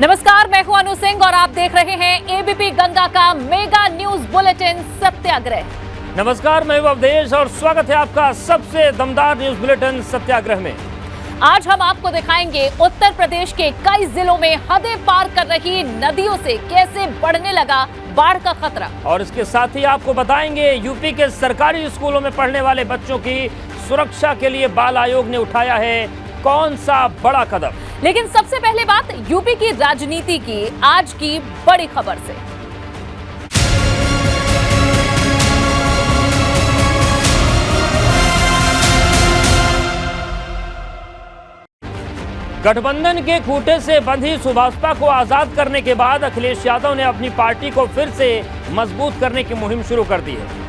नमस्कार, मैं हूं अनु सिंह और आप देख रहे हैं एबीपी गंगा का मेगा न्यूज बुलेटिन सत्याग्रह। नमस्कार, मैं हूं अवधेश और स्वागत है आपका सबसे दमदार न्यूज बुलेटिन सत्याग्रह में। आज हम आपको दिखाएंगे उत्तर प्रदेश के कई जिलों में हदें पार कर रही नदियों से कैसे बढ़ने लगा बाढ़ का खतरा। और इसके साथ ही आपको बताएंगे यूपी के सरकारी स्कूलों में पढ़ने वाले बच्चों की सुरक्षा के लिए बाल आयोग ने उठाया है कौन सा बड़ा कदम। लेकिन सबसे पहले बात यूपी की राजनीति की आज की बड़ी खबर से। गठबंधन के खूंटे से बंधी सुभाषपा को आजाद करने के बाद अखिलेश यादव ने अपनी पार्टी को फिर से मजबूत करने की मुहिम शुरू कर दी है।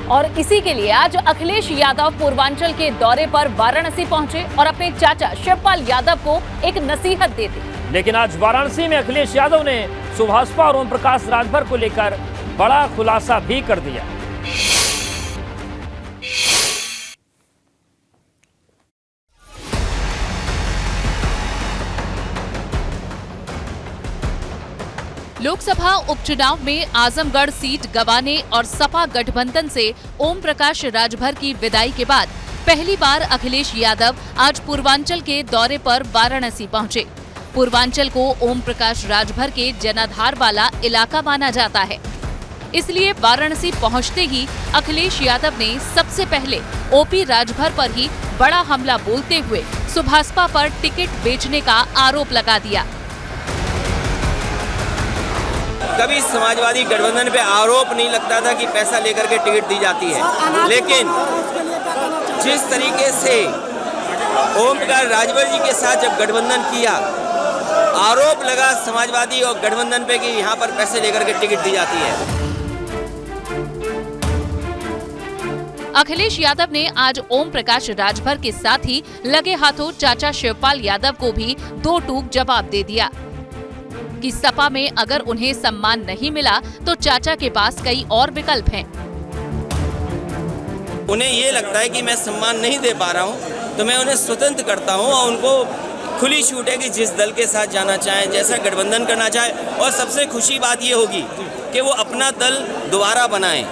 और इसी के लिए आज अखिलेश यादव पूर्वांचल के दौरे पर वाराणसी पहुंचे और अपने चाचा शिवपाल यादव को एक नसीहत दे दी। लेकिन आज वाराणसी में अखिलेश यादव ने सुभाषपा और ओम प्रकाश राजभर को लेकर बड़ा खुलासा भी कर दिया। लोकसभा उपचुनाव में आजमगढ़ सीट गंवाने और सपा गठबंधन से ओम प्रकाश राजभर की विदाई के बाद पहली बार अखिलेश यादव आज पूर्वांचल के दौरे पर वाराणसी पहुंचे। पूर्वांचल को ओम प्रकाश राजभर के जनाधार वाला इलाका माना जाता है, इसलिए वाराणसी पहुंचते ही अखिलेश यादव ने सबसे पहले ओपी राजभर पर ही बड़ा हमला बोलते हुए सुभाषपा पर टिकट बेचने का आरोप लगा दिया। कभी समाजवादी गठबंधन पे आरोप नहीं लगता था कि पैसा लेकर के टिकट दी जाती है, लेकिन जिस तरीके से ओम प्रकाश राजभर जी के साथ जब गठबंधन किया, आरोप लगा समाजवादी और गठबंधन पे कि यहाँ पर पैसे लेकर के टिकट दी जाती है। अखिलेश यादव ने आज ओम प्रकाश राजभर के साथ ही लगे हाथों चाचा शिवपाल यादव को भी दो टूक जवाब दे दिया कि सपा में अगर उन्हें सम्मान नहीं मिला तो चाचा के पास कई और विकल्प हैं। उन्हें ये लगता है कि मैं सम्मान नहीं दे पा रहा हूं, तो मैं उन्हें स्वतंत्र करता हूं और उनको खुली छूट है कि जिस दल के साथ जाना चाहें, जैसा गठबंधन करना चाहे। और सबसे खुशी बात ये होगी कि वो अपना दल दोबारा बनाएं।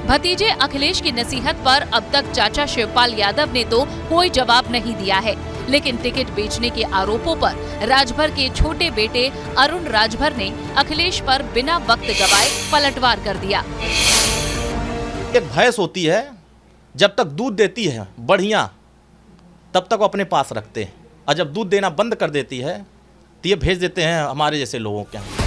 भतीजे अखिलेश की नसीहत पर अब तक चाचा शिवपाल यादव ने तो कोई जवाब नहीं दिया है, लेकिन टिकट बेचने के आरोपों पर राजभर के छोटे बेटे अरुण राजभर ने अखिलेश पर बिना वक्त गवाए पलटवार कर दिया। एक भैंस होती है, जब तक दूध देती है बढ़िया तब तक वो अपने पास रखते हैं, और जब दूध देना बंद कर देती है तो ये भेज देते हैं हमारे जैसे लोगों के यहाँ।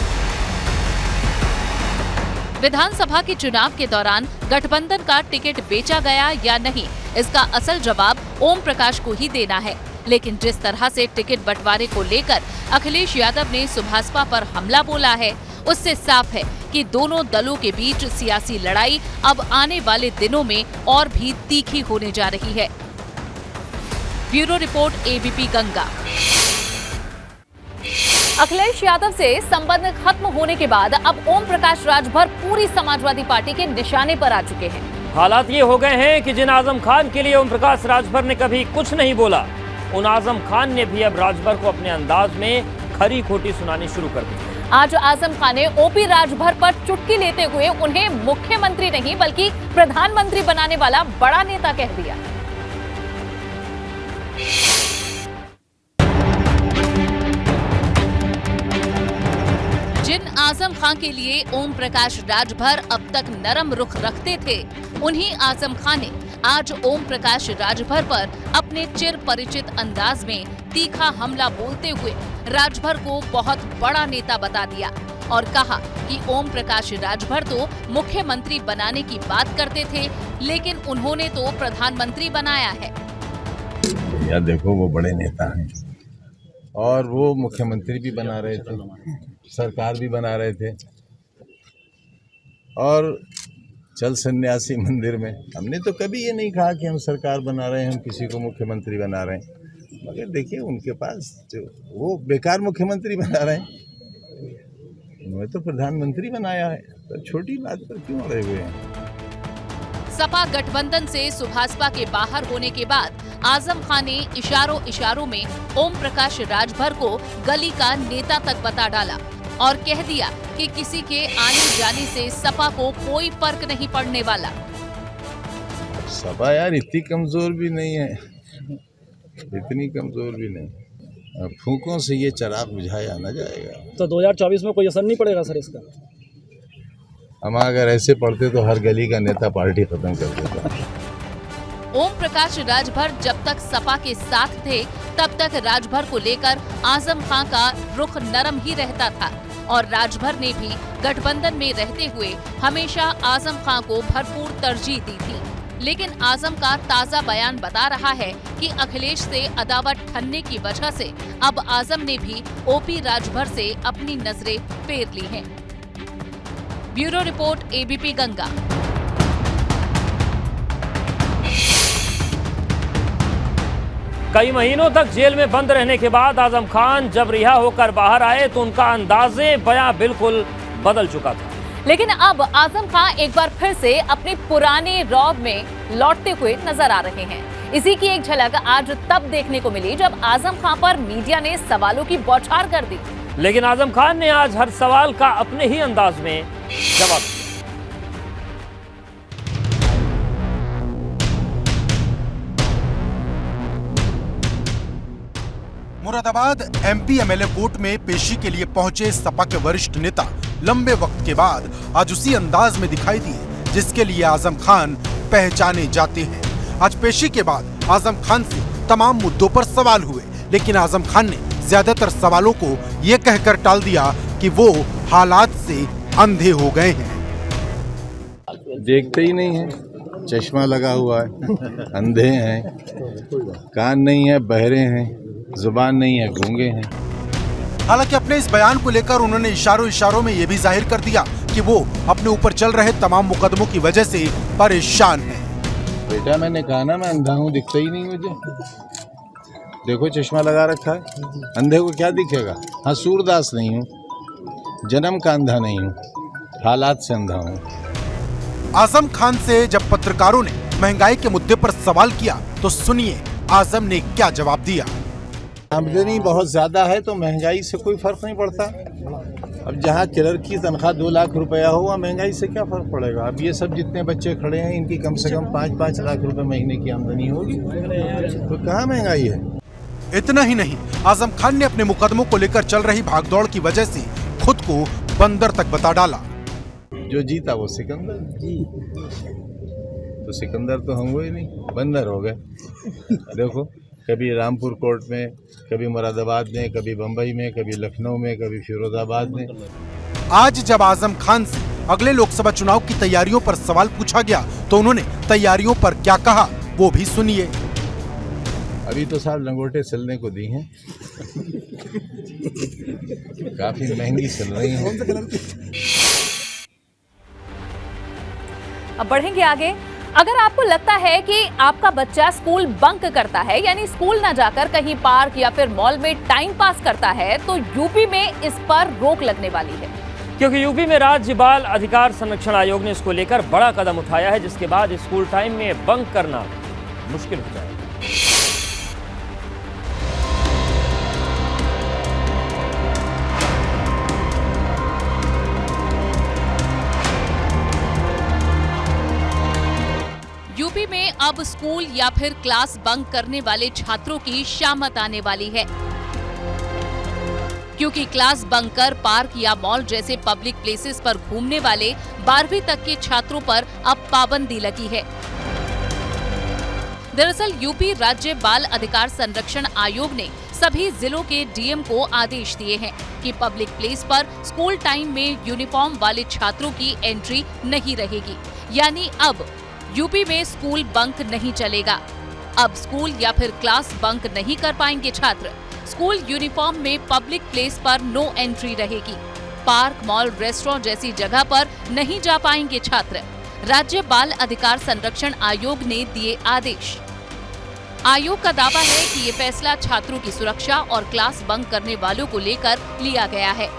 विधानसभा के चुनाव के दौरान गठबंधन का टिकट बेचा गया या नहीं, इसका असल जवाब ओम प्रकाश को ही देना है। लेकिन जिस तरह से टिकट बंटवारे को लेकर अखिलेश यादव ने सुभाषपा पर हमला बोला है, उससे साफ है कि दोनों दलों के बीच सियासी लड़ाई अब आने वाले दिनों में और भी तीखी होने जा रही है। Bureau report, ABP Ganga. Akhilesh Yadav से संबंध खत्म होने के बाद अब ओम प्रकाश राजभर पूरी समाजवादी पार्टी के निशाने पर आ चुके हैं। हालात ये हो गए हैं कि जिन आजम खान के लिए ओम प्रकाश राजभर ने कभी कुछ नहीं बोला, उन आजम खान ने भी अब राजभर को अपने अंदाज में खरी खोटी सुनानी शुरू कर दी। आज आजम खान ने ओपी राजभर पर चुटकी लेते हुए उन्हें मुख्यमंत्री नहीं बल्कि प्रधानमंत्री बनाने वाला बड़ा नेता कह दिया। जिन आजम खान के लिए ओम प्रकाश राजभर अब तक नरम रुख रखते थे, उन्हीं आजम खान ने आज ओम प्रकाश राजभर पर अपने चिर परिचित अंदाज में तीखा हमला बोलते हुए राजभर को बहुत बड़ा नेता बता दिया और कहा कि ओम प्रकाश राजभर तो मुख्यमंत्री बनाने की बात करते थे, लेकिन उन्होंने तो प्रधानमंत्री बनाया है। यार देखो, वो बड़े नेता हैं और वो मुख्यमंत्री भी बना रहे थे, सरकार भी बना रहे थे, और चल सन्यासी मंदिर में हमने तो कभी ये नहीं कहा कि हम सरकार बना रहे हैं, हम किसी को मुख्यमंत्री बना रहे हैं। मगर देखिए, उनके पास जो वो बेकार मुख्यमंत्री बना रहे हैं, उन्होंने तो प्रधानमंत्री बनाया है, तो छोटी बात पर क्यों अड़े हुए हैं। सपा गठबंधन से सुभाषपा के बाहर होने के बाद आजम खान ने इशारों में ओम प्रकाश राजभर को गली का नेता तक बता डाला और कह दिया कि किसी के आने जाने से सपा को कोई फर्क नहीं पड़ने वाला। सपा यार इतनी कमजोर भी नहीं है, इतनी कमजोर भी नहीं। फूकों से ये चिराग बुझाया न जाएगा। तो 2024 में कोई असर नहीं पड़ेगा सर इसका? हम अगर ऐसे पढ़ते तो हर गली का नेता पार्टी खत्म कर देता। ओम प्रकाश राजभर जब तक सपा के साथ थे तब तक राजभर को लेकर आजम खान का रुख नरम ही रहता था और राजभर ने भी गठबंधन में रहते हुए हमेशा आजम खान को भरपूर तरजीह दी थी। लेकिन आजम का ताजा बयान बता रहा है कि अखिलेश से अदावत ठनने की वजह से अब आजम ने भी ओपी राजभर से अपनी नजरें फेर ली हैं। Bureau report ABP Ganga. कई महीनों तक जेल में बंद रहने के बाद आजम खान जब रिहा होकर बाहर आए तो उनका अंदाजे बयां बिल्कुल बदल चुका था। लेकिन अब आजम खान एक बार फिर से अपने पुराने रौब में लौटते हुए नजर आ रहे हैं। इसी की एक झलक आज तब देखने को मिली जब आजम खान पर मीडिया ने सवालों की बौछार कर दी। लेकिन आजम खान ने आज हर सवाल का अपने ही अंदाज में जवाब दिया। मुरादाबाद एमपी एमएलए कोर्ट में पेशी के लिए पहुंचे सपा के वरिष्ठ नेता लंबे वक्त के बाद आज उसी अंदाज में दिखाई दिए जिसके लिए आजम खान पहचाने जाते हैं। आज पेशी के बाद आजम खान से तमाम मुद्दों पर सवाल हुए, लेकिन आजम खान ने ज्यादातर सवालों को ये कहकर टाल दिया कि वो हालात से अंधे हो गए हैं। देखते ही नहीं है, चश्मा लगा हुआ है, अंधे हैं, कान नहीं है, बहरे हैं, जुबान नहीं है, गूंगे हैं। हालांकि अपने इस बयान को लेकर उन्होंने इशारों में ये भी जाहिर कर दिया कि वो अपने ऊपर चल रहे तमाम मुकदमों की वजह से परेशान हैं। बेटा मैंने कहा ना मैं अंधा हूँ, दिखता ही नहीं मुझे। देखो चश्मा लगा रखा है, अंधे को क्या दिखेगा। हाँ सूरदास नहीं हूँ, जन्म का अंधा नहीं हूँ, हालात से अंधा हूँ। आजम खान से जब पत्रकारों ने महंगाई के मुद्दे पर सवाल किया तो सुनिए आजम ने क्या जवाब दिया। आमदनी बहुत ज्यादा है तो महंगाई से कोई फर्क नहीं पड़ता। अब जहाँ क्लर्क की तनख्वाह 2 लाख रुपया हो वहाँ महंगाई से क्या फर्क पड़ेगा। अब ये सब जितने बच्चे खड़े हैं इनकी कम से कम 5-5 लाख रुपए महीने की आमदनी होगी, तो कहाँ महंगाई है। इतना ही नहीं, आजम खान ने अपने मुकदमों को लेकर चल रही भागदौड़ की वजह से खुद को बंदर तक बता डाला। जो जीता वो सिकंदर, तो सिकंदर तो हम हुए नहीं, बंदर हो गए। देखो कभी रामपुर कोर्ट में, कभी मुरादाबाद में, कभी बम्बई में, कभी लखनऊ में, कभी फिरोजाबाद में। आज जब आजम खान से अगले लोकसभा चुनाव की तैयारियों पर सवाल पूछा गया तो उन्होंने तैयारियों पर क्या कहा वो भी सुनिए। अभी तो साहब लंगोटे चलने को दी हैं, काफी महंगी चल रही हैं। अब बढ़ेंगे आगे। अगर आपको लगता है कि आपका बच्चा स्कूल बंक करता है, यानी स्कूल ना जाकर कहीं पार्क या फिर मॉल में टाइम पास करता है, तो यूपी में इस पर रोक लगने वाली है। क्योंकि यूपी में राज्य बाल अधिकार संरक्षण आयोग ने इसको लेकर बड़ा कदम उठाया है, जिसके बाद स्कूल टाइम में बंक करना मुश्किल हो जाएगा। यूपी में अब स्कूल या फिर क्लास बंक करने वाले छात्रों की शामत आने वाली है, क्योंकि क्लास बंक कर पार्क या मॉल जैसे पब्लिक प्लेसेस पर घूमने वाले 12वीं तक के छात्रों पर अब पाबंदी लगी है। दरअसल यूपी राज्य बाल अधिकार संरक्षण आयोग ने सभी जिलों के डीएम को आदेश दिए हैं कि पब्लिक प्लेस पर स्कूल टाइम में यूनिफॉर्म वाले छात्रों की एंट्री नहीं रहेगी। यानी अब यूपी में स्कूल बंक नहीं चलेगा। अब स्कूल या फिर क्लास बंक नहीं कर पाएंगे छात्र। स्कूल यूनिफॉर्म में पब्लिक प्लेस पर नो एंट्री रहेगी। पार्क, मॉल, रेस्टोरेंट जैसी जगह पर नहीं जा पाएंगे छात्र। राज्य बाल अधिकार संरक्षण आयोग ने दिए आदेश। आयोग का दावा है कि ये फैसला छात्रों की सुरक्षा और क्लास बंक करने वालों को लेकर लिया गया है।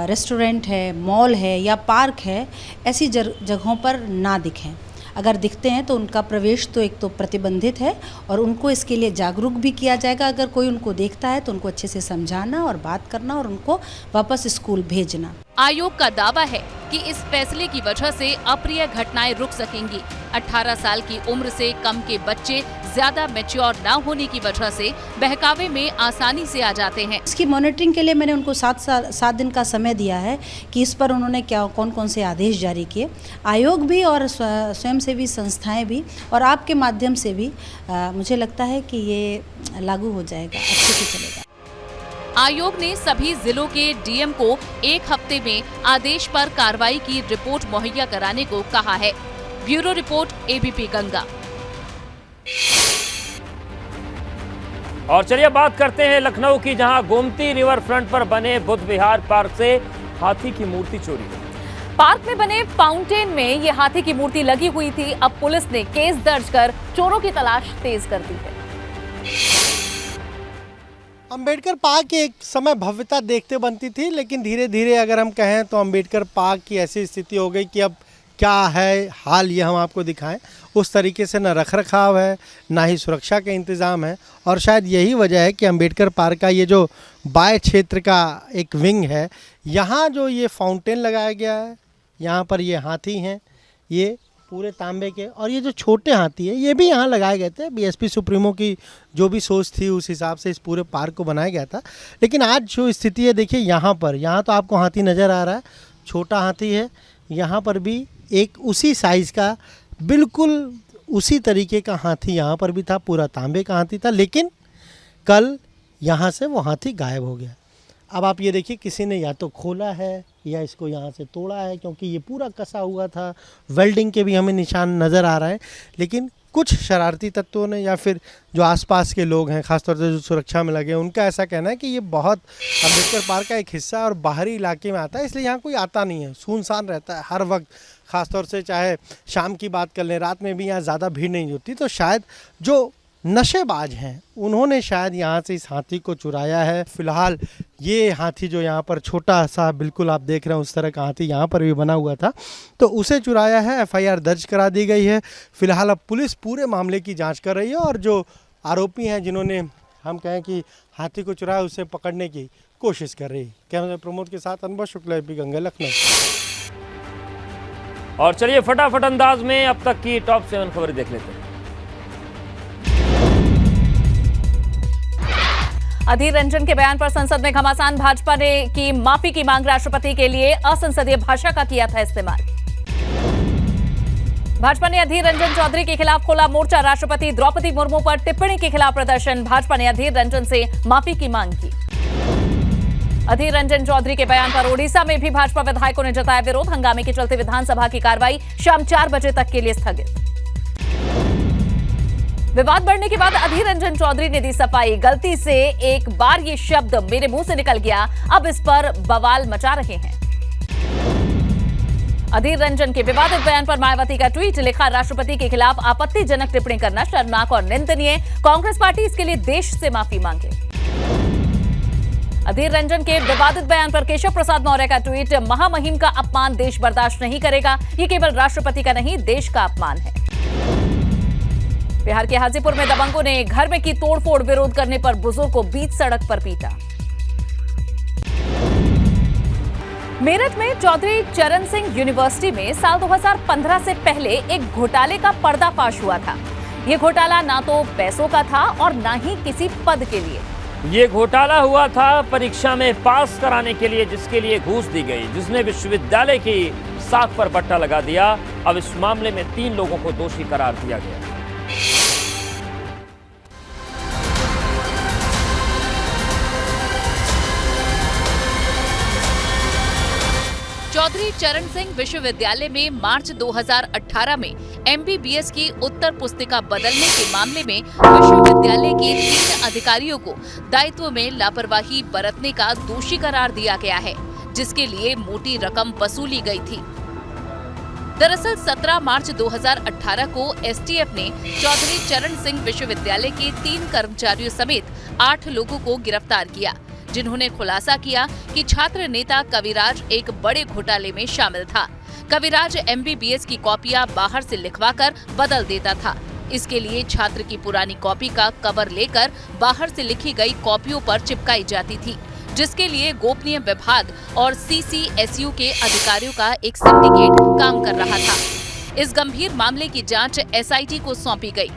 रेस्टोरेंट है, मॉल है या पार्क है, ऐसी जगहों पर ना दिखें। अगर दिखते हैं तो उनका प्रवेश तो एक तो प्रतिबंधित है और उनको इसके लिए जागरूक भी किया जाएगा। अगर कोई उनको देखता है तो उनको अच्छे से समझाना और बात करना और उनको वापस स्कूल भेजना। आयोग का दावा है कि इस फैसले की वजह से अप्रिय घटनाएं रुक सकेंगी। 18 साल की उम्र से कम के बच्चे ज्यादा मैच्योर न होने की वजह से बहकावे में आसानी से आ जाते हैं। इसकी मॉनिटरिंग के लिए मैंने उनको 7 दिन का समय दिया है कि इस पर उन्होंने कौन कौन से आदेश जारी किए। आयोग भी और स्वयंसेवी संस्थाएं भी और आपके माध्यम से भी मुझे लगता है कि ये लागू हो जाएगा, अच्छे से चलेगा। आयोग ने सभी जिलों के डीएम को 1 हफ्ते में आदेश पर कार्रवाई की रिपोर्ट मुहैया कराने को कहा है। Bureau report, ABP Ganga. और चलिए बात करते हैं लखनऊ की, जहां गोमती रिवर फ्रंट पर बने बुद्ध विहार पार्क से हाथी की मूर्ति चोरी हुई। पार्क में बने फाउंटेन में ये हाथी की मूर्ति लगी हुई थी। अब पुलिस ने केस दर्ज कर चोरों की तलाश तेज कर दी है। अंबेडकर पार्क की एक समय भव्यता देखते बनती थी, लेकिन धीरे धीरे अगर हम कहें तो अंबेडकर पार्क की ऐसी स्थिति हो गई कि अब क्या है हाल ये हम आपको दिखाएं। उस तरीके से न रखरखाव है, ना ही सुरक्षा के इंतज़ाम है, और शायद यही वजह है कि अंबेडकर पार्क का ये जो बाय क्षेत्र का एक विंग है, यहाँ जो ये फाउंटेन लगाया गया है, यहाँ पर ये हाथी हैं, ये पूरे तांबे के, और ये जो छोटे हाथी है ये भी यहाँ लगाए गए थे। बीएसपी सुप्रीमो की जो भी सोच थी उस हिसाब से इस पूरे पार्क को बनाया गया था। लेकिन आज जो स्थिति है देखिए, यहाँ तो आपको हाथी नज़र आ रहा है, छोटा हाथी है। यहाँ पर भी एक उसी साइज़ का बिल्कुल उसी तरीके का हाथी यहाँ पर भी था, पूरा तांबे का हाथी था, लेकिन कल यहाँ से वो हाथी गायब हो गया। अब आप ये देखिए, किसी ने या तो खोला है या इसको यहाँ से तोड़ा है, क्योंकि ये पूरा कसा हुआ था। वेल्डिंग के भी हमें निशान नज़र आ रहे हैं, लेकिन कुछ शरारती तत्वों ने या फिर जो आसपास के लोग हैं, खासतौर से जो सुरक्षा में लगे, उनका ऐसा कहना है कि ये बहुत अम्बेडकर पार्क का एक हिस्सा है और बाहरी इलाके में आता है, इसलिए यहाँ कोई आता नहीं है, सुनसान रहता है हर वक्त। ख़ासतौर से चाहे शाम की बात कर लें, रात में भी यहाँ ज़्यादा भीड़ नहीं होती। तो शायद जो नशेबाज हैं उन्होंने शायद यहाँ से इस हाथी को चुराया है। फिलहाल ये हाथी जो यहाँ पर छोटा सा बिल्कुल आप देख रहे हैं उस तरह का हाथी यहाँ पर भी बना हुआ था, तो उसे चुराया है। एफआईआर दर्ज करा दी गई है। फिलहाल अब पुलिस पूरे मामले की जांच कर रही है और जो आरोपी हैं जिन्होंने हम कहें कि हाथी को चुराया उसे पकड़ने की कोशिश कर रही है। कैमरा प्रमोद के साथ अनुभव शुक्ला, एबीपी गंगा, लखनऊ। और चलिए फटाफट अंदाज में अब तक की टॉप 7 खबरें देख लेते हैं। अधीर रंजन के बयान पर संसद में घमासान। भाजपा ने की माफी की मांग। राष्ट्रपति के लिए असंसदीय भाषा का किया था इस्तेमाल। भाजपा ने अधीर रंजन चौधरी के खिलाफ खोला मोर्चा। राष्ट्रपति द्रौपदी मुर्मू पर टिप्पणी के खिलाफ प्रदर्शन। भाजपा ने अधीर रंजन से माफी की मांग की। अधीर रंजन चौधरी के बयान पर ओडिशा में भी भाजपा विधायकों ने जताया विरोध। हंगामे के चलते विधानसभा की कार्रवाई शाम 4 बजे तक के लिए स्थगित। विवाद बढ़ने के बाद अधीर रंजन चौधरी ने दी सफाई। गलती से एक बार ये शब्द मेरे मुंह से निकल गया, अब इस पर बवाल मचा रहे हैं। अधीर रंजन के विवादित बयान पर मायावती का ट्वीट लिखा। राष्ट्रपति के खिलाफ आपत्तिजनक टिप्पणी करना शर्मनाक और निंदनीय। कांग्रेस पार्टी इसके लिए देश से माफी मांगे। अधीर रंजन के विवादित बयान पर केशव प्रसाद मौर्य का ट्वीट। महामहिम का अपमान देश बर्दाश्त नहीं करेगा। ये केवल राष्ट्रपति का नहीं, देश का अपमान है। बिहार के हाजीपुर में दबंगों ने घर में की तोड़फोड़। विरोध करने पर बुजुर्ग को बीच सड़क पर पीटा। मेरठ में चौधरी चरण सिंह यूनिवर्सिटी में साल 2015 से पहले एक घोटाले का पर्दाफाश हुआ था। ये घोटाला ना तो पैसों का था और ना ही किसी पद के लिए। ये घोटाला हुआ था परीक्षा में पास कराने के लिए, जिसके लिए घूस दी गई, जिसने विश्वविद्यालय की साख पर बट्टा लगा दिया। अब इस मामले में 3 लोगों को दोषी करार दिया गया। चौधरी चरण सिंह विश्वविद्यालय में मार्च 2018 में MBBS की उत्तर पुस्तिका बदलने के मामले में विश्वविद्यालय के 3 अधिकारियों को दायित्व में लापरवाही बरतने का दोषी करार दिया गया है, जिसके लिए मोटी रकम वसूली गई थी। दरअसल 17 मार्च 2018 को STF ने चौधरी चरण सिंह विश्वविद्यालय के 3 कर्मचारियों समेत 8 लोगों को गिरफ्तार किया, जिन्होंने खुलासा किया कि छात्र नेता कविराज एक बड़े घोटाले में शामिल था। कविराज MBBS की कॉपियां बाहर से लिखवाकर बदल देता था। इसके लिए छात्र की पुरानी कॉपी का कवर लेकर बाहर से लिखी गई कॉपियों पर चिपकाई जाती थी, जिसके लिए गोपनीय विभाग और CCSU के अधिकारियों का एक सिंडिकेट काम कर रहा था। इस गंभीर मामले की जांच SIT को सौंपी गई।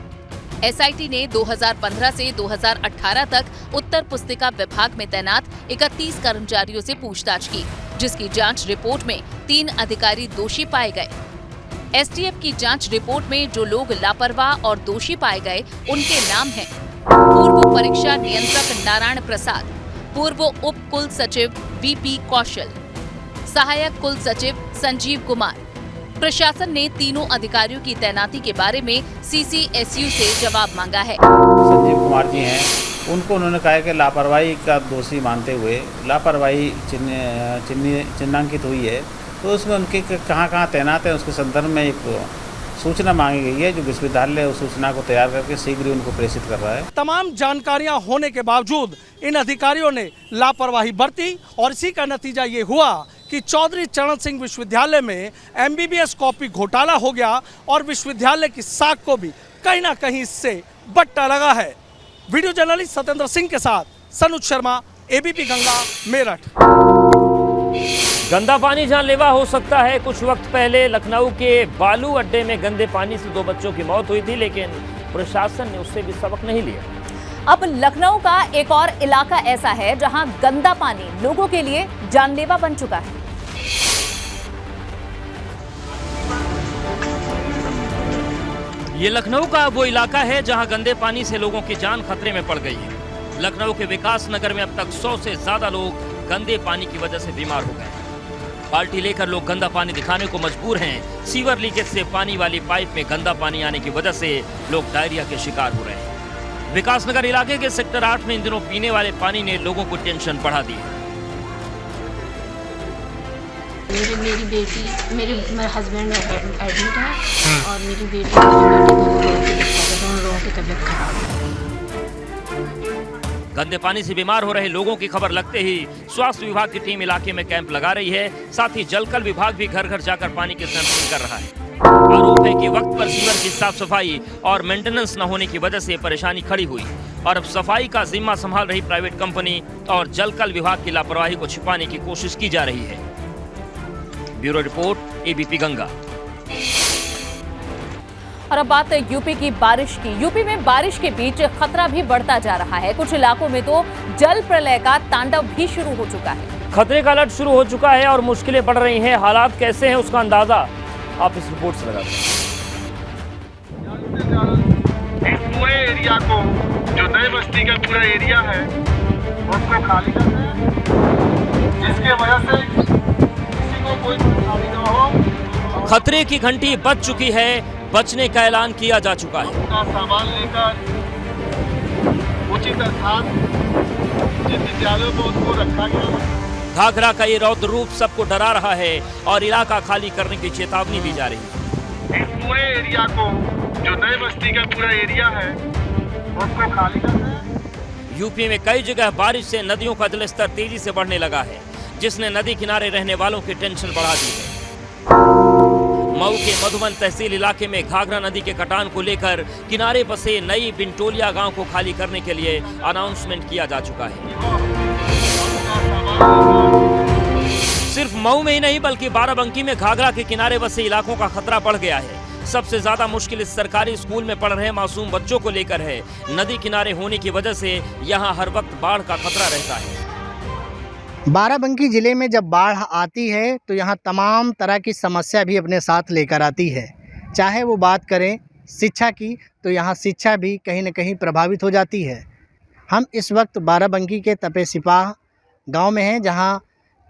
SIT ने 2015 से 2018 तक उत्तर पुस्तिका विभाग में तैनात 31 कर्मचारियों से पूछताछ की, जिसकी जांच रिपोर्ट में 3 अधिकारी दोषी पाए गए। STF की जांच रिपोर्ट में जो लोग लापरवाह और दोषी पाए गए उनके नाम हैं: पूर्व परीक्षा नियंत्रक नारायण प्रसाद, पूर्व उप कुल सचिव VP कौशल, सहायक कुल सचिव संजीव कुमार। प्रशासन ने तीनों अधिकारियों की तैनाती के बारे में CCSU से जवाब मांगा है। संजीव कुमार जी हैं, उनको उन्होंने कहा कि लापरवाही का दोषी मानते हुए लापरवाही चिन्हांकित हुई है, तो उसमें उनके कहाँ तैनात है उसके संदर्भ में एक सूचना मांगी गई है, जो विश्वविद्यालय उस सूचना को तैयार करके शीघ्र ही उनको प्रेषित कर रहा है। तमाम जानकारियां होने के बावजूद इन अधिकारियों ने लापरवाही बरती और इसी का नतीजा ये हुआ कि चौधरी चरण सिंह विश्वविद्यालय में MBBS कॉपी घोटाला हो गया और विश्वविद्यालय की साख को भी कहीं ना कहीं इससे बट्टा लगा है। वीडियो जर्नलिस्ट सत्येंद्र सिंह के साथ सनुज शर्मा, ABP गंगा, मेरठ। गंदा पानी जानलेवा हो सकता है। कुछ वक्त पहले लखनऊ के बालू अड्डे में गंदे पानी से 2 बच्चों की मौत हुई थी, लेकिन प्रशासन ने उससे भी सबक नहीं लिया। अब लखनऊ का एक और इलाका ऐसा है जहां गंदा पानी लोगों के लिए जानलेवा बन चुका है। ये लखनऊ का वो इलाका है जहां गंदे पानी से लोगों की जान खतरे में पड़ गई है। लखनऊ के विकास नगर में अब तक 100 से ज्यादा लोग गंदे पानी की वजह से बीमार हो गए। बाल्टी लेकर लोग गंदा पानी दिखाने को मजबूर हैं। सीवर लीकेज से पानी वाली पाइप में गंदा पानी आने की वजह से लोग डायरिया के शिकार हो रहे हैं। विकास नगर इलाके के सेक्टर 8 में इन दिनों पीने वाले पानी ने लोगों को टेंशन बढ़ा दी है। मेरी बेटी मेरे हस्बैंड एडमिट है और मेरी बेटी दोनों लोगों की तबीयत खराब है। गंदे पानी से बीमार हो रहे लोगों की खबर लगते ही स्वास्थ्य विभाग की टीम इलाके में कैंप लगा रही है। साथ ही जलकल विभाग भी घर घर जाकर पानी की सैंपलिंग कर रहा है। आरोप है कि वक्त पर सीवर की साफ सफाई और मेंटेनेंस न होने की वजह से परेशानी खड़ी हुई और अब सफाई का जिम्मा संभाल रही प्राइवेट कंपनी और जलकल विभाग की लापरवाही को छिपाने की कोशिश की जा रही है। Bureau report, ABP Ganga. और अब बात है यूपी की बारिश की। यूपी में बारिश के बीच खतरा भी बढ़ता जा रहा है। कुछ इलाकों में तो जल प्रलय का तांडव भी शुरू हो चुका है। खतरे का अलर्ट शुरू हो चुका है और मुश्किलें बढ़ रही हैं। हालात कैसे हैं उसका अंदाजा आप इस रिपोर्ट से लगाते हैं। इस पूरे एरिया को, जो नई बस्ती का पूरा एरिया है, उसको खाली करना है, जिसके वजह से किसी को कोई परेशानी न हो। खतरे की घंटी बज चुकी है, बचने का ऐलान किया जा चुका है। अपना सामान लेकर उचित स्थान जिन विद्यालयों को उसको रखा गया है। घाघरा का ये रौद्र रूप सबको डरा रहा है और इलाका खाली करने की चेतावनी दी जा रही है। इस पूरे एरिया को, जो नई बस्ती का पूरा एरिया है, उसको खाली करना है। यूपी में कई जगह बारिश से नदियों का जलस्तर तेजी से बढ़ने लगा है, जिसने नदी किनारे रहने वालों की टेंशन बढ़ा दी है। मऊ के मधुबन तहसील इलाके में घाघरा नदी के कटान को लेकर किनारे बसे नई बिंटोलिया गांव को खाली करने के लिए अनाउंसमेंट किया जा चुका है। सिर्फ मऊ में ही नहीं बल्कि बाराबंकी में घाघरा के किनारे बसे इलाकों का खतरा बढ़ गया है। सबसे ज्यादा मुश्किल इस सरकारी स्कूल में पढ़ रहे मासूम बच्चों को लेकर है। नदी किनारे होने की वजह से यहाँ हर वक्त बाढ़ का खतरा रहता है। बाराबंकी जिले में जब बाढ़ आती है तो यहाँ तमाम तरह की समस्या भी अपने साथ लेकर आती है। चाहे वो बात करें शिक्षा की, तो यहाँ शिक्षा भी कहीं न कहीं प्रभावित हो जाती है। हम इस वक्त बाराबंकी के तपेसिपाह गांव में हैं, जहाँ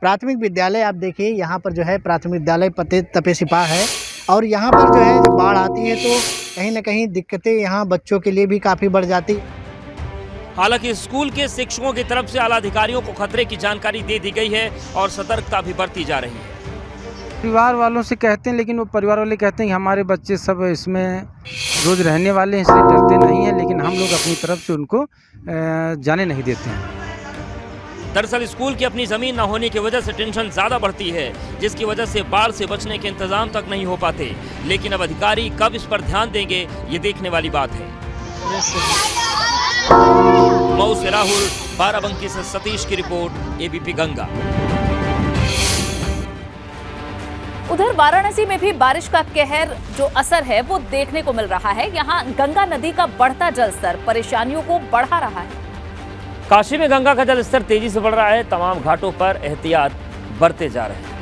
प्राथमिक विद्यालय आप देखिए, यहाँ पर जो है प्राथमिक विद्यालय तपेसिपाह है और यहाँ पर जो है जब बाढ़ आती है तो कहीं न कहीं दिक्कतें यहाँ बच्चों के लिए भी काफ़ी बढ़ जाती। हालांकि स्कूल के शिक्षकों की तरफ से आला अधिकारियों को खतरे की जानकारी दे दी गई है और सतर्कता भी बरती जा रही है। परिवार वालों से कहते हैं, लेकिन वो परिवार वाले कहते हैं कि हमारे बच्चे सब इसमें रोज रहने वाले हैं, इसलिए डरते नहीं हैं, लेकिन हम लोग अपनी तरफ से उनको जाने नहीं देते हैं। दरअसल स्कूल की अपनी जमीन न होने की वजह से टेंशन ज्यादा बढ़ती है, जिसकी वजह से बाढ़ से बचने के इंतजाम तक नहीं हो पाते। लेकिन अब अधिकारी कब इस पर ध्यान देंगे, ये देखने वाली बात है। मऊ से राहुल, बाराबंकी से सतीश की रिपोर्ट, एबीपी गंगा। उधर वाराणसी में भी बारिश का कहर जो असर है वो देखने को मिल रहा है। यहाँ गंगा नदी का बढ़ता जलस्तर परेशानियों को बढ़ा रहा है। काशी में गंगा का जलस्तर तेजी से बढ़ रहा है। तमाम घाटों पर एहतियात बरते जा रहे हैं।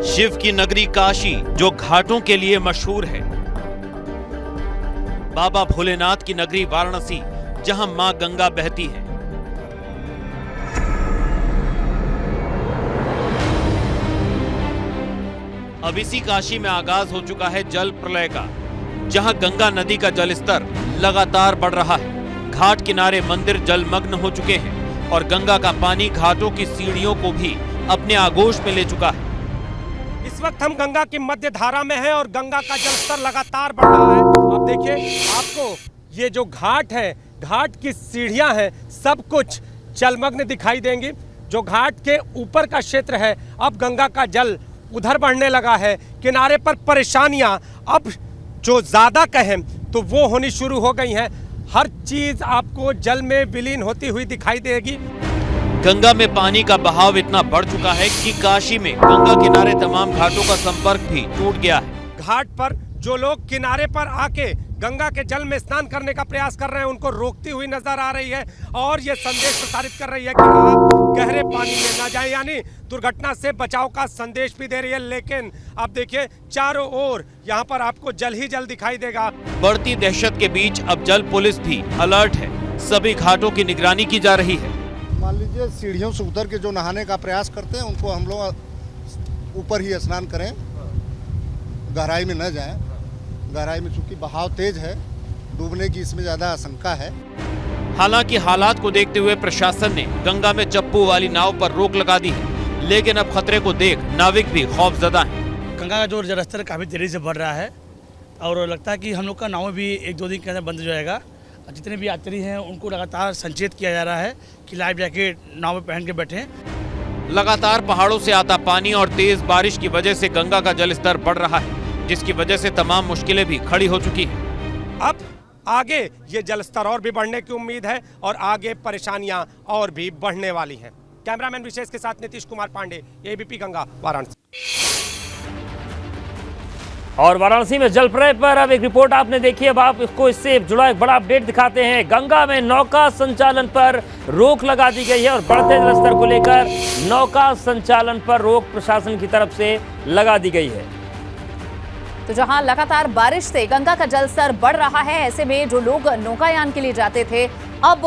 शिव की नगरी काशी जो घाटों के लिए मशहूर है, बाबा भोलेनाथ की नगरी वाराणसी जहां मां गंगा बहती है। अब इसी काशी में आगाज हो चुका है जल प्रलय का, जहां गंगा नदी का जलस्तर लगातार बढ़ रहा है। घाट किनारे मंदिर जलमग्न हो चुके हैं और गंगा का पानी घाटों की सीढ़ियों को भी अपने आगोश में ले चुका है। इस वक्त हम गंगा की मध्य धारा में हैं और गंगा का जलस्तर लगातार बढ़ रहा है। अब देखिए, आपको ये जो घाट है, घाट की सीढ़ियां हैं, सब कुछ जलमग्न दिखाई देंगी। जो घाट के ऊपर का क्षेत्र है, अब गंगा का जल उधर बढ़ने लगा है। किनारे पर परेशानियां अब जो ज्यादा कहें तो वो होनी शुरू हो गई हैं। हर चीज आपको जल में विलीन होती हुई दिखाई देगी। गंगा में पानी का बहाव इतना बढ़ चुका है कि काशी में गंगा किनारे तमाम घाटों का संपर्क भी टूट गया है। घाट पर जो लोग किनारे पर आके गंगा के जल में स्नान करने का प्रयास कर रहे हैं, उनको रोकती हुई नजर आ रही है और ये संदेश प्रसारित कर रही है कि आप गहरे पानी में ना जाएं, यानी दुर्घटना से बचाव का संदेश भी दे रही है। लेकिन अब देखिए, चारों ओर यहाँ पर आपको जल ही जल दिखाई देगा। बढ़ती दहशत के बीच अब जल पुलिस भी अलर्ट है। सभी घाटों की निगरानी की जा रही है। मान लीजिए, सीढ़ियों से उतर के जो नहाने का प्रयास करते हैं, उनको हम लोग ऊपर ही स्नान करें, गहराई में न जाएं। गहराई में चूंकि बहाव तेज है, डूबने की इसमें ज्यादा आशंका है। हालांकि हालात को देखते हुए प्रशासन ने गंगा में चप्पू वाली नाव पर रोक लगा दी है, लेकिन अब खतरे को देख नाविक भी खौफजदा हैं। गंगा का जो जलस्तर काफ़ी तेजी से बढ़ रहा है और लगता है कि हम लोग का नाव भी 1-2 दिन के अंदर बंद हो जाएगा। जितने भी यात्री हैं उनको लगातार संचेत किया जा रहा है कि लाइफ जैकेट नाव में पहन के बैठें। लगातार पहाड़ों से आता पानी और तेज बारिश की वजह से गंगा का जलस्तर बढ़ रहा है, जिसकी वजह से तमाम मुश्किलें भी खड़ी हो चुकी हैं। अब आगे ये जलस्तर और भी बढ़ने की उम्मीद है और आगे परेशानियां और भी बढ़ने वाली हैं। कैमरामैन विशेष के साथ नीतीश कुमार पांडे, एबीपी गंगा, वाराणसी। और वाराणसी में जल प्रलय पर अब एक रिपोर्ट आपने देखी। अब आप इसको इससे जुड़ा एक बड़ा अपडेट दिखाते हैं। गंगा में नौका संचालन पर रोक लगा दी गई है और बढ़ते जलस्तर को लेकर नौका संचालन पर रोक प्रशासन की तरफ से लगा दी गई है। तो जहां लगातार बारिश से गंगा का जलस्तर बढ़ रहा है, ऐसे में जो लोग नौकायान के लिए जाते थे, अब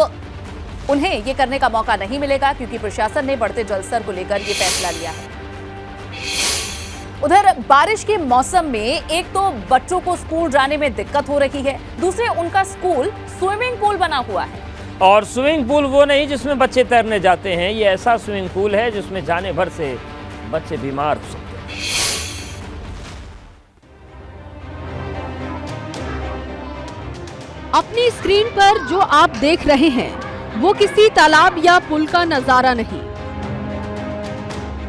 उन्हें ये करने का मौका नहीं मिलेगा, क्योंकि प्रशासन ने बढ़ते जलस्तर को लेकर ये फैसला लिया है। उधर बारिश के मौसम में एक तो बच्चों को स्कूल जाने में दिक्कत हो रही है, दूसरे उनका स्कूल स्विमिंग पूल बना हुआ है। और स्विमिंग पूल वो नहीं जिसमें बच्चे तैरने जाते हैं, ये ऐसा स्विमिंग पूल है जिसमें जाने भर से बच्चे बीमार हो सकते हैं। अपनी स्क्रीन पर जो आप देख रहे हैं वो किसी तालाब या पुल का नजारा नहीं,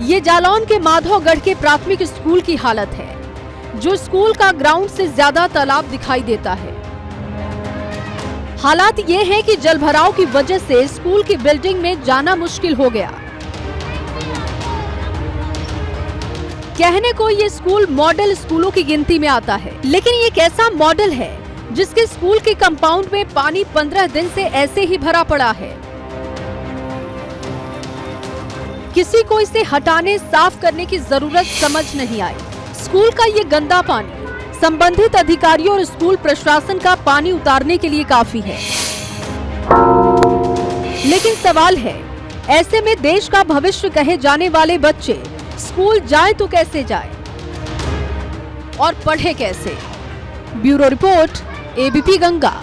ये जालौन के माधवगढ़ के प्राथमिक स्कूल की हालत है, जो स्कूल का ग्राउंड से ज्यादा तालाब दिखाई देता है। हालात ये है कि जलभराव की वजह से स्कूल की बिल्डिंग में जाना मुश्किल हो गया। कहने को ये स्कूल मॉडल स्कूलों की गिनती में आता है, लेकिन ये कैसा मॉडल है जिसके स्कूल के कंपाउंड में पानी 15 दिन से ऐसे ही भरा पड़ा है। किसी को इसे हटाने, साफ करने की जरूरत समझ नहीं आई। स्कूल का ये गंदा पानी संबंधित अधिकारियों और स्कूल प्रशासन का पानी उतारने के लिए काफी है, लेकिन सवाल है, ऐसे में देश का भविष्य कहे जाने वाले बच्चे स्कूल जाए तो कैसे जाए और पढ़े कैसे? Bureau report, ABP Ganga.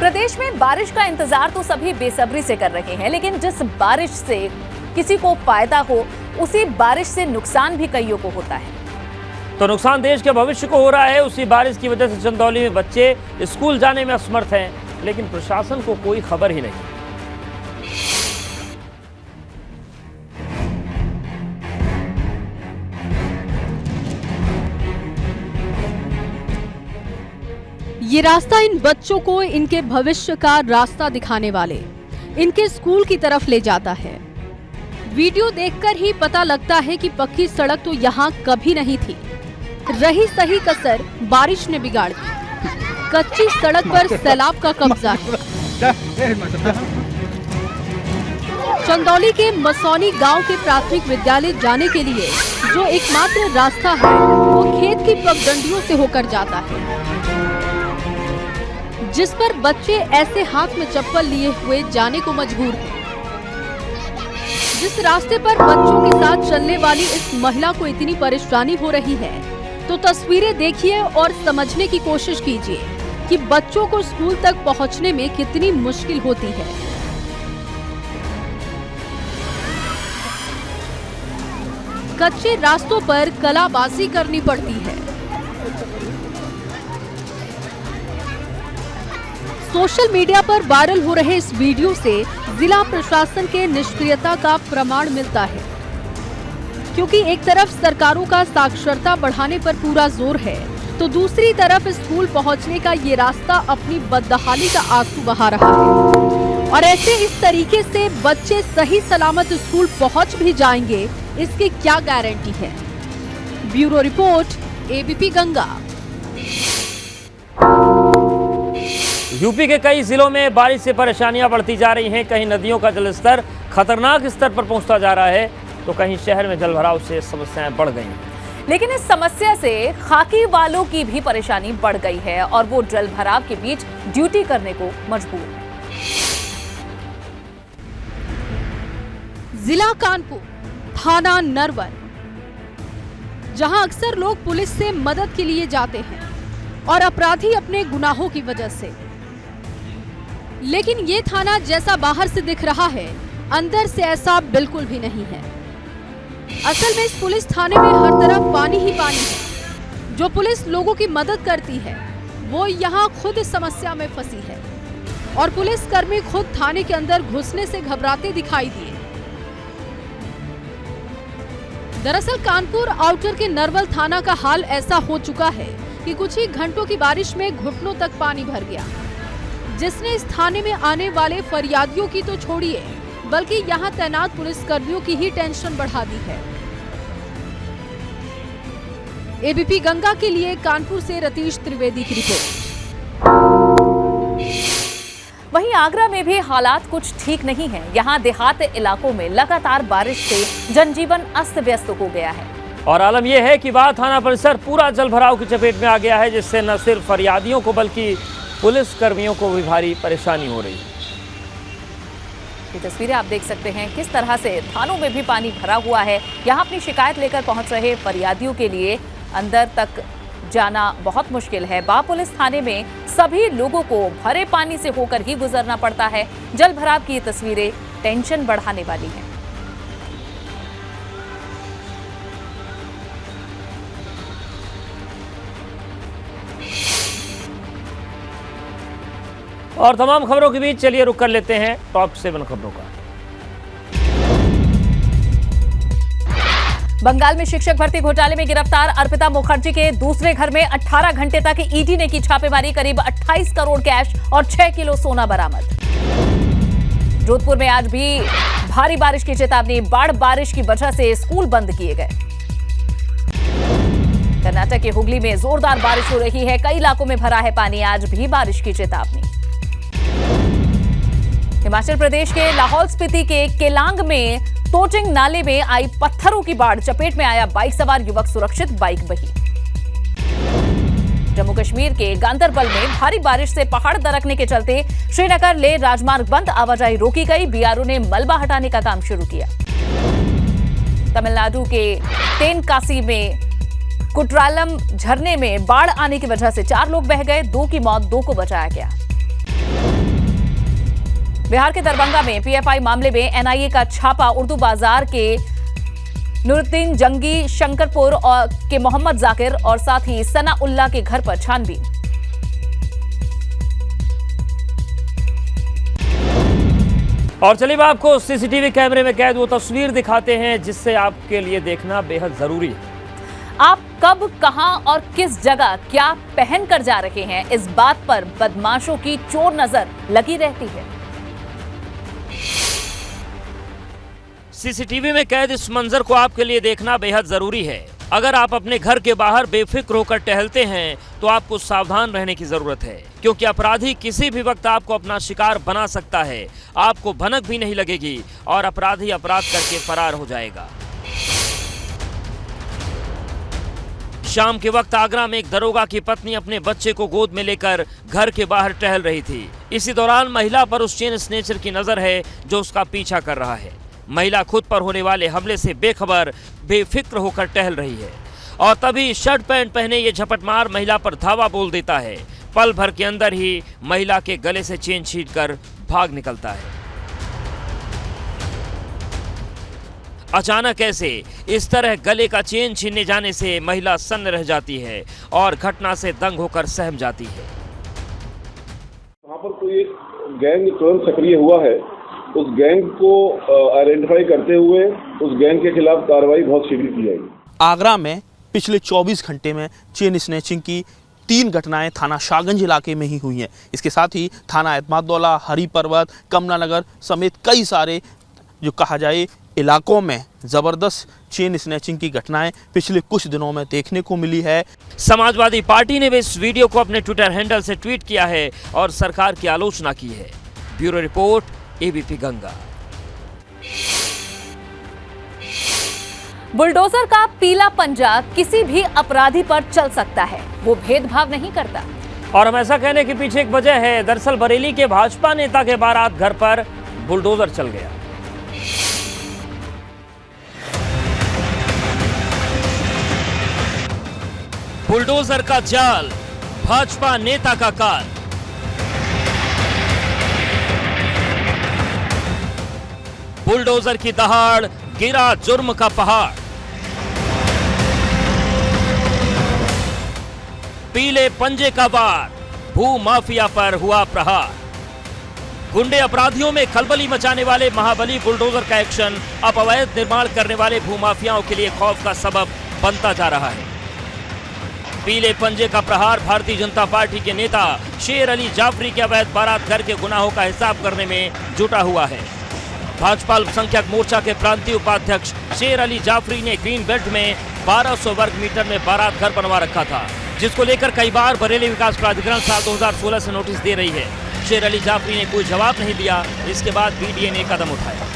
प्रदेश में बारिश का इंतजार तो सभी बेसब्री से कर रहे हैं, लेकिन जिस बारिश से किसी को फायदा हो, उसी बारिश से नुकसान भी कईयों को होता है। तो नुकसान देश के भविष्य को हो रहा है। उसी बारिश की वजह से चंदौली में बच्चे स्कूल जाने में असमर्थ हैं, लेकिन प्रशासन को कोई खबर ही नहीं। ये रास्ता इन बच्चों को इनके भविष्य का रास्ता दिखाने वाले इनके स्कूल की तरफ ले जाता है। वीडियो देखकर ही पता लगता है कि पक्की सड़क तो यहाँ कभी नहीं थी। रही सही कसर बारिश ने बिगाड़ दी। कच्ची सड़क पर सैलाब का कब्जा है। चंदौली के मसौनी गांव के प्राथमिक विद्यालय जाने के लिए जो एकमात्र रास्ता है वो खेत की पगडंडियों से होकर जाता है, जिस पर बच्चे ऐसे हाथ में चप्पल लिए हुए जाने को मजबूर हैं। जिस रास्ते पर बच्चों के साथ चलने वाली इस महिला को इतनी परेशानी हो रही है, तो तस्वीरें देखिए और समझने की कोशिश कीजिए कि बच्चों को स्कूल तक पहुंचने में कितनी मुश्किल होती है। कच्चे रास्तों पर कलाबाजी करनी पड़ती है। सोशल मीडिया पर वायरल हो रहे इस वीडियो से जिला प्रशासन के निष्क्रियता का प्रमाण मिलता है, क्योंकि एक तरफ सरकारों का साक्षरता बढ़ाने पर पूरा जोर है, तो दूसरी तरफ स्कूल पहुंचने का ये रास्ता अपनी बदहाली का आंसू बहा रहा है। और ऐसे इस तरीके से बच्चे सही सलामत स्कूल पहुंच भी जाएंगे, इसकी क्या गारंटी है? Bureau report, ABP Ganga. UP के कई जिलों में बारिश से परेशानियां बढ़ती जा रही हैं। कहीं नदियों का जलस्तर खतरनाक स्तर पर पहुंचता जा रहा है, तो कहीं शहर में जलभराव से समस्याएं बढ़ गई हैं। लेकिन इस समस्या से खाकी वालों की भी परेशानी बढ़ गई है और वो जलभराव के बीच ड्यूटी करने को मजबूर है। जिला कानपुर, थाना नरवर, जहां अक्सर लोग पुलिस से मदद के लिए जाते हैं और अपराधी अपने गुनाहों की वजह से, लेकिन ये थाना जैसा बाहर से दिख रहा है, अंदर से ऐसा बिल्कुल भी नहीं है। असल में इस पुलिस थाने में हर तरफ पानी ही पानी है। जो पुलिस लोगों की मदद करती है वो यहाँ खुद इस समस्या में फंसी है और पुलिस कर्मी खुद थाने के अंदर घुसने से घबराते दिखाई दिए। दरअसल कानपुर आउटर के नरवल थाना का हाल ऐसा हो चुका है कि कुछ ही घंटों की बारिश में घुटनों तक पानी भर गया, जिसने इस थाने में आने वाले फरियादियों की तो छोड़िए, बल्कि यहाँ तैनात पुलिसकर्मियों की ही टेंशन बढ़ा दी है। एबीपी गंगा के लिए कानपुर से रतीश त्रिवेदी की रिपोर्ट। वहीं आगरा में भी हालात कुछ ठीक नहीं है। यहाँ देहात इलाकों में लगातार बारिश से जनजीवन अस्त व्यस्त हो गया है और आलम यह है कि वहां थाना परिसर पूरा जलभराव की चपेट में आ गया है, जिससे न सिर्फ फरियादियों को बल्कि पुलिस कर्मियों को भी भारी परेशानी हो रही है। ये तस्वीरें आप देख सकते हैं किस तरह से थानों में भी पानी भरा हुआ है। यहाँ अपनी शिकायत लेकर पहुंच रहे फरियादियों के लिए अंदर तक जाना बहुत मुश्किल है। पुलिस थाने में सभी लोगों को भरे पानी से होकर ही गुजरना पड़ता है। जल भराव की ये तस्वीरें टेंशन बढ़ाने वाली हैं। और तमाम खबरों के बीच चलिए रुक कर लेते हैं टॉप 7 खबरों का। बंगाल में शिक्षक भर्ती घोटाले में गिरफ्तार अर्पिता मुखर्जी के दूसरे घर में 18 घंटे तक ईडी ने की छापेमारी। करीब 28 करोड़ कैश और 6 किलो सोना बरामद। जोधपुर में आज भी भारी बारिश की चेतावनी। बाढ़ बारिश की वजह से स्कूल बंद किए गए। कर्नाटक के हुगली में जोरदार बारिश हो रही है। कई इलाकों में भरा है पानी। आज भी बारिश की चेतावनी। हिमाचल प्रदेश के लाहौल स्पीति के केलांग में तोचिंग नाले में आई पत्थरों की बाढ़। चपेट में आया बाइक सवार युवक, सुरक्षित बाइक बही। जम्मू कश्मीर के गांदरबल में भारी बारिश से पहाड़ दरकने के चलते श्रीनगर ले राजमार्ग बंद, आवाजाही रोकी गई। बीआरओ ने मलबा हटाने का काम शुरू किया। तमिलनाडु के तेनकासी में कुट्रालम झरने में बाढ़ आने की वजह से 4 लोग बह गए। 2 की मौत, 2 को बचाया गया। बिहार के दरभंगा में पीएफआई मामले में एनआईए का छापा। उर्दू बाजार के नूरुद्दीन जंगी, शंकरपुर और के मोहम्मद जाकिर और साथ ही सना उल्लाह के घर पर छानबीन। और चलिए अब आपको सीसीटीवी कैमरे में कैद वो तस्वीर दिखाते हैं जिससे आपके लिए देखना बेहद जरूरी है। आप कब, कहां और किस जगह क्या पहन कर जा रहे हैं, इस बात पर बदमाशों की चोर नजर लगी रहती है। सीसीटीवी में कैद इस मंजर को आपके लिए देखना बेहद जरूरी है। अगर आप अपने घर के बाहर बेफिक्र होकर टहलते हैं तो आपको सावधान रहने की जरूरत है, क्योंकि अपराधी किसी भी वक्त आपको अपना शिकार बना सकता है। आपको भनक भी नहीं लगेगी और अपराधी अपराध करके फरार हो जाएगा। शाम के वक्त आगरा में एक दरोगा की पत्नी अपने बच्चे को गोद में लेकर घर के बाहर टहल रही थी। इसी दौरान महिला पर उस चेन स्नेचर की नजर है जो उसका पीछा कर रहा है। महिला खुद पर होने वाले हमले से बेखबर बेफिक्र होकर टहल रही है और तभी शर्ट पैंट पहने ये झपटमार महिला पर धावा बोल देता है। पल भर के अंदर ही महिला के गले से चेन छीनकर भाग निकलता है। अचानक ऐसे इस तरह गले का चेन छीनने जाने से महिला सन्न रह जाती है और घटना से दंग होकर सहम जाती है। वहाँ पर कोई एक गैंग तुरंत सक्रिय हुआ है। उस गैंग को आइडेंटिफाई करते हुए उस गैंग के खिलाफ कार्रवाई बहुत शीघ्र की जाएगी। आगरा में पिछले 24 घंटे में चेन स्नैचिंग की 3 घटनाएं थाना शाहगंज इलाके में ही हुई हैं। इसके साथ ही थाना एतमादौला, हरी पर्वत, कमला नगर समेत कई सारे जो कहा जाए इलाकों में जबरदस्त चेन स्नैचिंग की घटनाएं पिछले कुछ दिनों में देखने को मिली है। समाजवादी पार्टी ने भी इस वीडियो को अपने ट्विटर हैंडल से ट्वीट किया है और सरकार की आलोचना की है। Bureau report, ABP Ganga. Bulldozer का पीला पंजा किसी भी अपराधी पर चल सकता है, वो भेदभाव नहीं करता। और हम ऐसा कहने के पीछे एक वजह है। दरअसल बरेली के भाजपा नेता के बारात घर पर बुलडोजर चल गया। बुलडोजर का जाल, भाजपा नेता का काल। बुलडोजर की दहाड़, गिरा जुर्म का पहाड़। पीले पंजे का वार, भू माफिया पर हुआ प्रहार। गुंडे अपराधियों में खलबली मचाने वाले महाबली बुलडोजर का एक्शन अब अवैध निर्माण करने वाले भूमाफियाओं के लिए खौफ का सबब बनता जा रहा है। पीले पंजे का प्रहार भारतीय जनता पार्टी के नेता शेर अली जाफरी के अवैध बारात घर के गुनाहों का हिसाब करने में जुटा हुआ है। भाजपा अल्पसंख्यक मोर्चा के प्रांतीय उपाध्यक्ष शेर अली जाफरी ने ग्रीन बेल्ट में 1200 वर्ग मीटर में बारात घर बनवा रखा था, जिसको लेकर कई बार बरेली विकास प्राधिकरण साल 2016 से नोटिस दे रही है। शेर अली जाफरी ने कोई जवाब नहीं दिया। इसके बाद बीडीए ने कदम उठाया।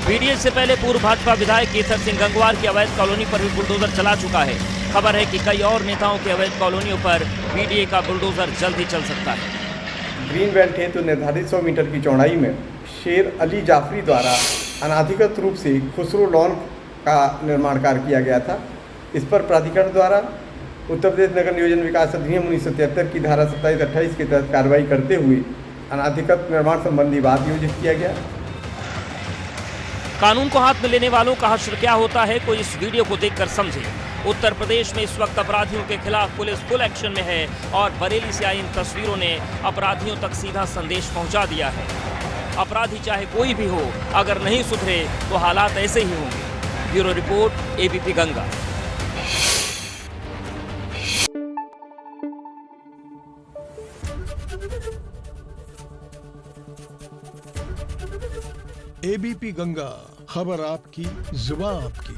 बीडीए से पहले पूर्व भाजपा विधायक केसर सिंह गंगवार की अवैध कॉलोनी पर भी बुलडोजर चला चुका है। खबर है कि कई और नेताओं के अवैध कॉलोनियों पर बीडीए का बुलडोजर जल्द ही चल सकता है। ग्रीन बेल्ट हेतु निर्धारित 100 मीटर की चौड़ाई में शेर अली जाफरी द्वारा अनाधिकृत रूप से खुसरो लॉन का निर्माण कार्य किया गया था। इस पर प्राधिकरण द्वारा उत्तर प्रदेश नगर नियोजन विकास अधिनियम 1973 की धारा 27-28 के तहत कार्रवाई करते हुए अनाधिकृत निर्माण संबंधी वाद योजित किया गया। कानून को हाथ में लेने वालों का हश्र क्या होता है, कोई इस वीडियो को देखकर समझे। उत्तर प्रदेश में इस वक्त अपराधियों के खिलाफ पुलिस फुल एक्शन में है और बरेली से आई इन तस्वीरों ने अपराधियों तक सीधा संदेश पहुंचा दिया है। अपराधी चाहे कोई भी हो, अगर नहीं सुधरे तो हालात ऐसे ही होंगे। Bureau report, ABP Ganga. ABP Ganga, खबर आपकी, जुबान आपकी।